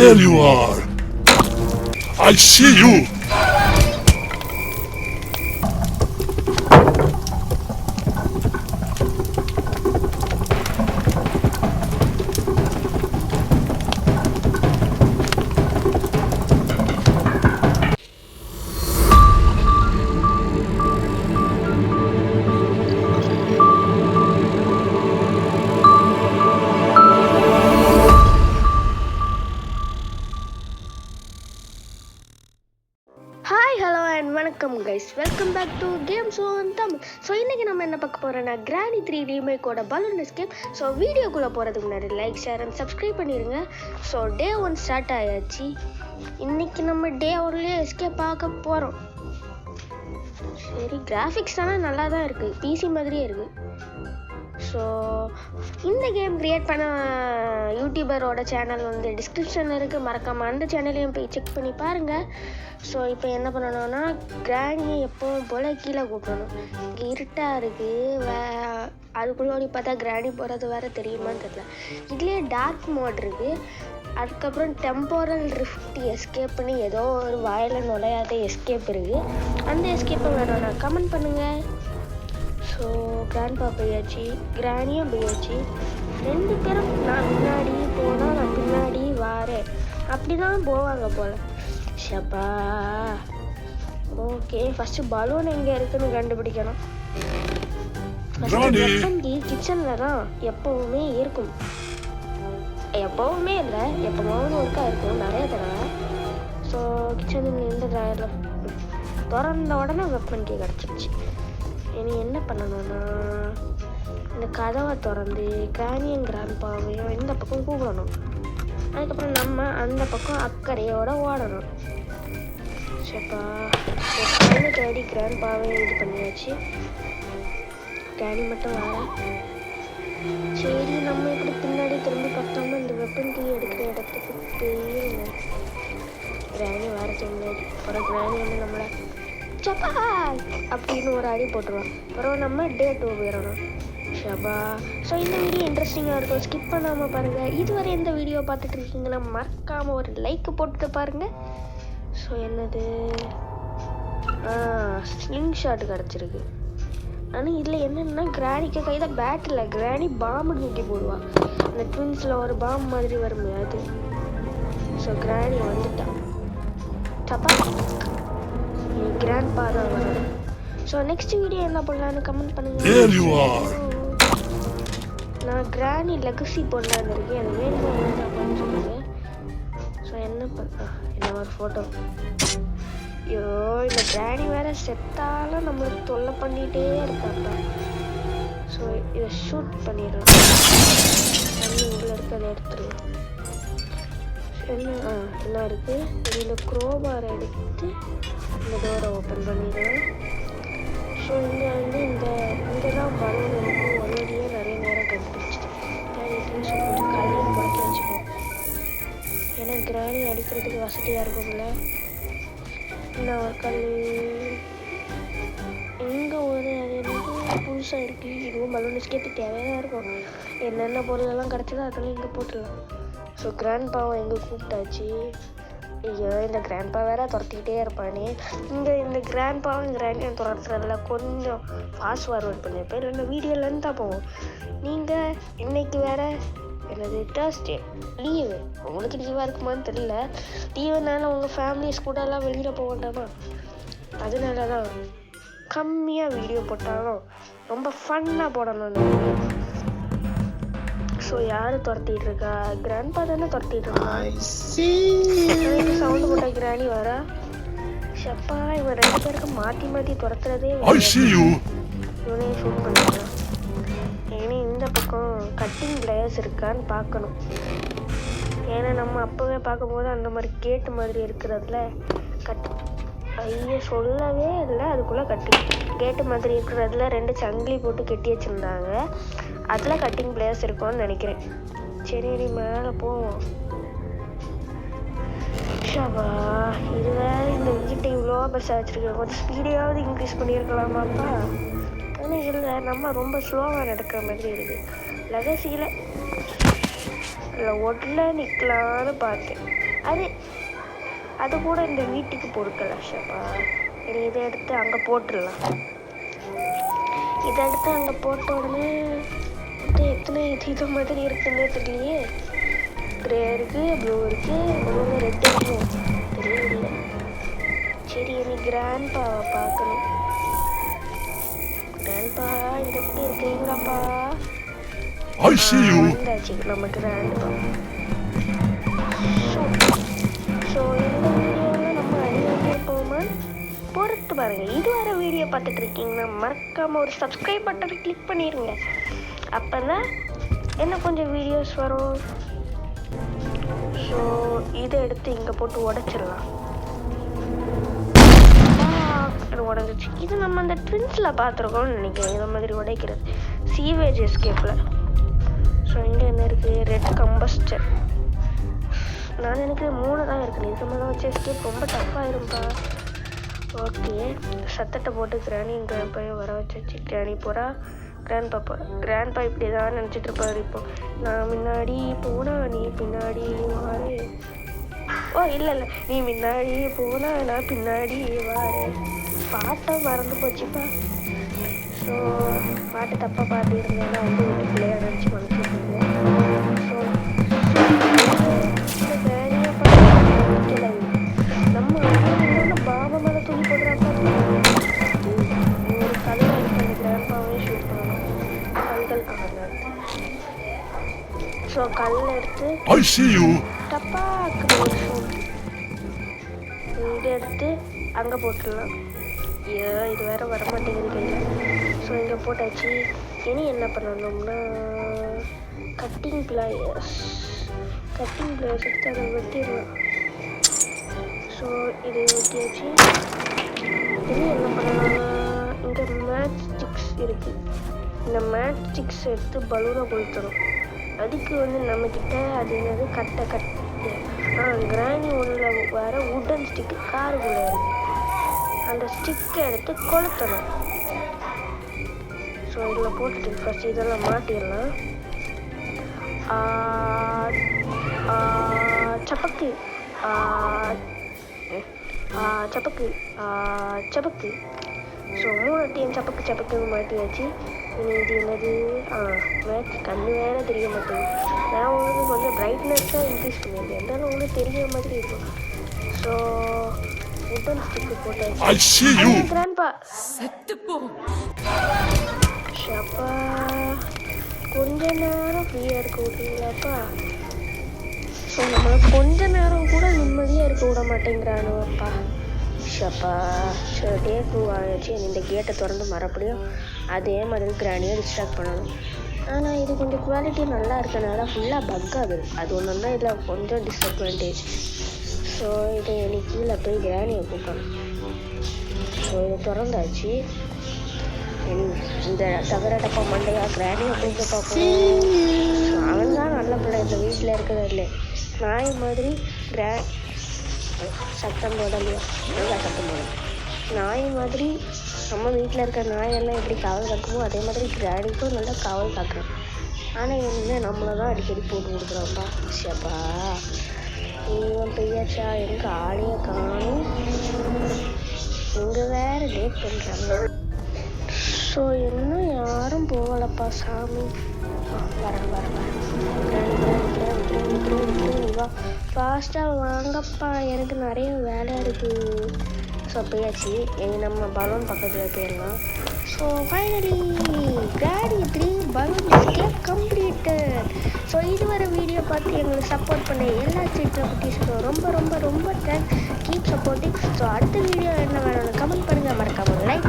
There you are. I see you. Hi hello and வணக்கம் guys, welcome back to games on Tamil. So இன்றைக்கி நம்ம என்ன பார்க்க போகிறோன்னா கிரானி 3 ரீமேக்கோட பலூன் எஸ்கேப். ஸோ வீடியோக்குள்ளே போகிறதுக்கு முன்னாடி லைக், ஷேர் அண்ட் சப்ஸ்கிரைப் பண்ணிடுங்க. ஸோ டே 1 ஸ்டார்ட் ஆயாச்சு. இன்றைக்கி நம்ம டே 1லேயே எஸ்கேப் பார்க்க போகிறோம். சரி, கிராஃபிக்ஸ் ஆனால் நல்லா தான் இருக்குது, பிசி மாதிரியே இருக்குது. ஸோ இந்த கேம் க்ரியேட் பண்ண யூடியூபரோட சேனல் வந்து டிஸ்கிரிப்ஷனில் இருக்குது, மறக்காமல் அந்த சேனலையும் போய் செக் பண்ணி பாருங்கள். ஸோ இப்போ என்ன பண்ணணும்னா, கிராணியை எப்பவும் போல் கீழே கூப்பிடணும். இங்கே இருட்டாக இருக்குது, அதுக்குள்ளோடி பார்த்தா கிராணி போகிறது வேறு தெரியுமான்னு தெரியல. இதுலேயே டார்க் மோட் இருக்குது. அதுக்கப்புறம் டெம்போரல் ரிஃப்ட் எஸ்கேப் பண்ணி ஏதோ ஒரு வாயில் நுழையாத எஸ்கேப் இருக்குது. அந்த எஸ்கேப்பை வேணும்னா கமெண்ட் பண்ணுங்கள். ஸோ கிராண்ட்பா போயாச்சு, கிராணியும் போயாச்சு. 2 பேரும் நான் முன்னாடி போனால் நான் பின்னாடி வாரேன் அப்படி தான் போவாங்க போல். ஷப்பா, ஓகே. ஃபஸ்ட்டு பலூன் எங்கே இருக்குன்னு கண்டுபிடிக்கணும். ஃபஸ்ட்டு கிச்சனில் தான் எப்போவுமே இருக்கும். எப்போவுமே இல்லை, எப்போவும் ஒருக்கா இருக்கும், நிறைய தடவை. ஸோ கிச்சனில் இந்த ட்ராயரில் திறந்த உடனே வெப்பன் கீ கிடச்சிருச்சு. இனி என்ன பண்ணணும்னா, இந்த கதவை திறந்து கிராணியும் கிராண்ட்பாவையும் இந்த பக்கம் கூப்பிடணும். அதுக்கப்புறம் நம்ம அந்த பக்கம் அக்கறையோடு ஓடணும். சரிப்பா, கையில் தேடி கிராண்ட்பாவையும் இது பண்ணியாச்சு. கிராணி மட்டும் வர. சரி, நம்ம இப்படி பின்னாடி திரும்பி பார்த்தோம்னா இந்த வெப்பன் கீ எடுக்கிற இடத்துக்கு போய் கிராணி வரதுக்கு முன்னாடி ஒரு கிராணி வந்து நம்மளை சப்பா அப்படின்னு ஒரு அடி போட்டுருவோம். அப்புறம் நம்ம டே 2 போயிடணும். ஷபா. ஸோ இந்த வீடியோ இன்ட்ரெஸ்டிங்காக இருக்கும், ஸ்கிப் பண்ணாமல் பாருங்கள். இதுவரை எந்த வீடியோ பார்த்துட்டு இருக்கீங்கன்னா மறக்காமல் ஒரு லைக் போட்டுட்டு பாருங்கள். ஸோ என்னது, ஸ்லிங் ஷாட் கிடச்சிருக்கு. ஆனால் இதில் என்னென்னா, கிராணிக்கு கையில் பேட் இல்லை, கிராணி பாம்பு தூக்கி போடுவா. அந்த ட்வின்ஸில் ஒரு பாம்பு மாதிரி வருமே அது. ஸோ கிராணி வந்துட்டான். சப்பா, கிராண்ட்பா தான் வரும். ஸோ நெக்ஸ்ட் வீடியோ என்ன பண்ணலான்னு கமெண்ட் பண்ணுங்கள். நான் கிராணி லெகசி போடலான்னு இருக்கேன், அது வேணுமா அப்படின்னு சொல்லுங்கள். ஸோ என்ன என்ன ஒரு ஃபோட்டோ. ஐயோ, இந்த கிராணி வேறு செத்தாலும் நம்மளுக்கு தொல்லை பண்ணிகிட்டே இருக்காப்பா. ஸோ இதை ஷூட் பண்ணிடலாம். தண்ணி உள்ளே இருக்கிறத எடுத்துருவோம். என்ன இருக்குது, இந்த க்ரோபாரை எடுத்து இந்த டோரை ஓப்பன் பண்ணிடுவேன். ஸோ இங்கே வந்து இங்கே தான் பலூன் இருக்கும். ஒரேடியாக நிறைய நேரம் கண்டுபிடிச்சிட்டேன். ஸோ கொஞ்சம் கல்லையும் முடக்கி வச்சுப்போம், ஏன்னா கிராணி அடிக்கிறதுக்கு வசதியாக இருக்கும்ல. இன்னும் ஒரு கல் இங்கே ஒரு அது என்ன புதுசாக இருக்குது. இதுவும் பலூன் எஸ்கேப்பு தேவையாக இருக்கும். என்னென்ன பொருளெல்லாம் கிடச்சதோ அதெல்லாம் இங்கே போட்டுடலாம். ஸோ கிராண்ட்பாவை எங்கே கூப்பிட்டாச்சு. ஐயோ, இந்த கிராண்ட்பா வேற துரத்திக்கிட்டே இருப்பானே. இங்கே இந்த கிராண்ட்பாவும் கிராண்டியும் துரத்துறதுல கொஞ்சம் ஃபாஸ்ட் ஃபார்வர்ட் பண்ணியிருப்பேன், இல்லைன்னா வீடியோ லென்த்தாக போகும். நீங்கள் இன்னைக்கு வேறு என்னது தேர்ஸ்டே லீவு, உங்களுக்கு லீவாக இருக்குமான்னு தெரியல. லீவுனால உங்கள் ஃபேமிலிஸ் கூட எல்லாம் வெளியில் போக வேண்டாமா, அதனால தான் கம்மியாக வீடியோ போட்டாலும் ரொம்ப ஃபன்னாக போடணும். ஸோ யார் துரத்திட்டு இருக்கா, கிராண்ட்பா தானே துரத்திட்டு இருக்கா. சவுண்டு போட்ட கிராணி வரா. ஷப்பா, இவன் 2 பேருக்கு மாற்றி மாற்றி துரத்துறதே இவனையும் ஷூட் பண்ணிக்கலாம். ஏன்னா இந்த பக்கம் கட்டிங் பிளேயர்ஸ் இருக்கான்னு பார்க்கணும். ஏன்னா நம்ம அப்போவே பார்க்கும்போது அந்த மாதிரி கேட்டு மாதிரி இருக்கிறதுல ஐயோ சொல்லவே இல்லை, அதுக்குள்ளே கேட்டு மாதிரி இருக்கிறதுல 2 சங்கிலி போட்டு கட்டி வச்சுருந்தாங்க. அதில் கட்டிங் பிளேயர்ஸ் இருக்கும்னு நினைக்கிறேன். சரி, நீ மேலே போவோம். ஷபா, இது வேறு இந்த வீட்டை இவ்வளோ பெருசாக வச்சுருக்கேன், கொஞ்சம் ஸ்பீடையாவது இன்க்ரீஸ் பண்ணியிருக்கலாமாப்பா. ஆனால் இல்லை, நம்ம ரொம்ப ஸ்லோவாக நடக்கிற மாதிரி இருக்குது. லெகசியில் இல்லை ஒட்டில் நிற்கலான்னு பார்த்தேன், அது கூட இந்த வீட்டுக்கு பொறுக்கல ஷப்பா. சரி இதை எடுத்து அங்கே போட்டுடலாம். இதை எடுத்து அங்கே போட்ட உடனே எத்தனை இது மாதிரி இருக்குன்னு தெரியலையே. கிரே இருக்குது, ப்ளூ இருக்குது, ஒன்று ரெட் இருக்கும் தெரியல. சரி இனி கிராண்ட்பாவை பார்க்கணும். கிராண்ட்பா இங்கே எப்படி இருக்கீங்களாப்பா? வந்தாச்சு நம்ம கிராண்ட்பா. ஸோ இந்த வீடியோவில் நம்ம அடிவாங்க போமா பொறுத்து பாருங்கள். இது வர வீடியோ பார்த்துட்டு இருக்கீங்கன்னா மறக்காமல் ஒரு சப்ஸ்கிரைப் பட்டனை கிளிக் பண்ணிடுங்க. அப்போ தான் என்ன கொஞ்சம் வீடியோஸ் வரும். ஸோ இதை எடுத்து இங்கே போட்டு உடைச்சிடலாம். உடஞ்சிச்சு. இது நம்ம அந்த ட்வின்ஸில் பார்த்துருக்கோம்னு நினைக்கிறேன். இந்த மாதிரி உடைக்கிறது சீவேஜ் எஸ்கேப்பில். ஸோ இங்கே என்ன இருக்குது? Red combustor. நான் எனக்கு 3 தான் இருக்குது. இது மாதிரி வச்சு எஸ்கேப் ரொம்ப டஃப்பாகிரும்பா. ஓகே சத்தத்தை போட்டு கிராண்ட்பா வர வச்சு கிராணி போகிறா. கிராண்ட்பா போகிறா. கிராண்ட்பா இப்படி தான் நினச்சிட்டு இருப்பாரு. இப்போ நான் முன்னாடி போனா நீ பின்னாடி வாரு. ஓ இல்லை நீ முன்னாடி போனா நான் பின்னாடி வாரு. பாட்டை மறந்து போச்சுப்பா. ஸோ பாட்டு தப்பாக பாட்டு இருந்தேன்னா வீட்டுக்குள்ளேயே நினச்சி மனசிருந்தேன். ஸோ நம்ம பாபா மேலே தூக்கி போடுறாப்பா. ஒரு கல்லை எடுத்து அந்த கிராண்ட்பாவே ஷூட் பண்ணணும். கல்கள் ஆகாது. ஸோ கல் எடுத்து டப்பாக்கு இதை எடுத்து அங்கே போட்டுடலாம். இது வேற வரமாட்டேங்குது கையில். ஸோ இங்கே போட்டாச்சு. இனி என்ன பண்ணணும்னா கட்டிங் பிளேயர்ஸ் எடுத்து அதை வெட்டிடலாம். ஸோ இது வெட்டியாச்சு. இனி என்ன பண்ணலாம்னா இங்கே மேட்ச் ஸ்டிக்ஸ் இருக்குது. இந்த மேட்ச் ஸ்டிக்ஸ் எடுத்து பலூனை கொளுத்தணும். அதுக்கு நம்மக்கிட்ட அது என்னது கட்டை கிராணி ஒன்றில் வேறு உட்டன் ஸ்டிக்கு காருக்குள்ளே இருக்குது. அந்த ஸ்டிக்கை எடுத்து கொளுத்தணும். ஸோ இதில் போட்டுட்டு ஃபஸ்ட் இதெல்லாம் மாட்டிடலாம். சப்பக்கு சப்பக்கு சப்பக்கு. So 3 time சப்பக்குன்னு மாட்டியாச்சு. இது என்னது மேட்ச் கண்ணு வேறு தெரிய மாட்டேங்குது. நான் உங்களுக்கு கொஞ்சம் பிரைட்னஸ்ஸாக இன்க்ரீஸ் பண்ணியிருக்கேன். இருந்தாலும் உங்களுக்கு தெரிய மாதிரி இருக்கும். ஸோ உட்டன் ஸ்டிக்கு போட்டாச்சு. கிராண்ட்பா ஷப்பா கொஞ்ச நேரம் ஃப்ரீயாக இருக்க விட்றீங்களாப்பா. ஸோ நம்மளை கொஞ்ச நேரம் கூட நிம்மதியாக இருக்க விட மாட்டேங்கிறானுப்பா. ஷப்பா ஸோ டே 2 ஆகிடுச்சு. இந்த கேட்டை திறந்து மறுபடியும் அதே மாதிரி கிராணியை டிஸ்ட்ராக்ட் பண்ணணும். ஆனால் இது கொஞ்சம் குவாலிட்டி நல்லா இருக்கனால ஃபுல்லாக பக் ஆகுது. அது ஒன்று தான் இதில் கொஞ்சம் டிஸ்அட்வான்டேஜ். ஸோ இதை எனக்கு கீழே போய் கிராணியை கூப்பிடணும். ஸோ இதை திறந்தாச்சு. இந்த தவிர டப்பா மண்டையாக கிராணியை கூப்பிட்டு பார்ப்போம். அவன் தான் நல்ல பிள்ளை. இந்த வீட்டில் இருக்கிறது இல்லை நாய் மாதிரி சத்தம் போடலையா? நல்லா சத்தம் போடணும். நாய் மாதிரி நம்ம வீட்டில் இருக்க நாயெல்லாம் எப்படி காவல் காக்குமோ அதே மாதிரி கிராணிக்கும் நல்லா காவல் காக்குறோம். ஆனால் என்ன நம்மளை தான் அடிக்கடி போட்டு கொடுக்குறோம்ப்பா. ஷப்பா இவன் பெய்யாச்சா எங்கே ஆளையை காணும். இங்கே வேறு டேட் பண்ணுறாங்க. ஸோ இன்னும் யாரும் போகலப்பா சாமி. வரேன் வா ஃபாஸ்ட்டாக வாங்கப்பா, எனக்கு நிறைய வேலை இருக்குது. ஸோ போயாச்சு. இனி நம்ம பலூன் பக்கத்தில் போயிடலாம். ஸோ ஃபைனலி கிராணி 3 பலூன் எஸ்கேப் கம்ப்ளீட்டட். ஸோ இதுவரை வீடியோ பார்த்து எங்களுக்கு சப்போர்ட் பண்ண எல்லா சின்ன குட்டீஸுக்கும் ரொம்ப ரொம்ப ரொம்ப தேங்க்ஸ். Keep supporting. ஸோ அடுத்த வீடியோ என்ன வேணும்னு கமெண்ட் பண்ணுங்கள். மறக்காமல் லைக்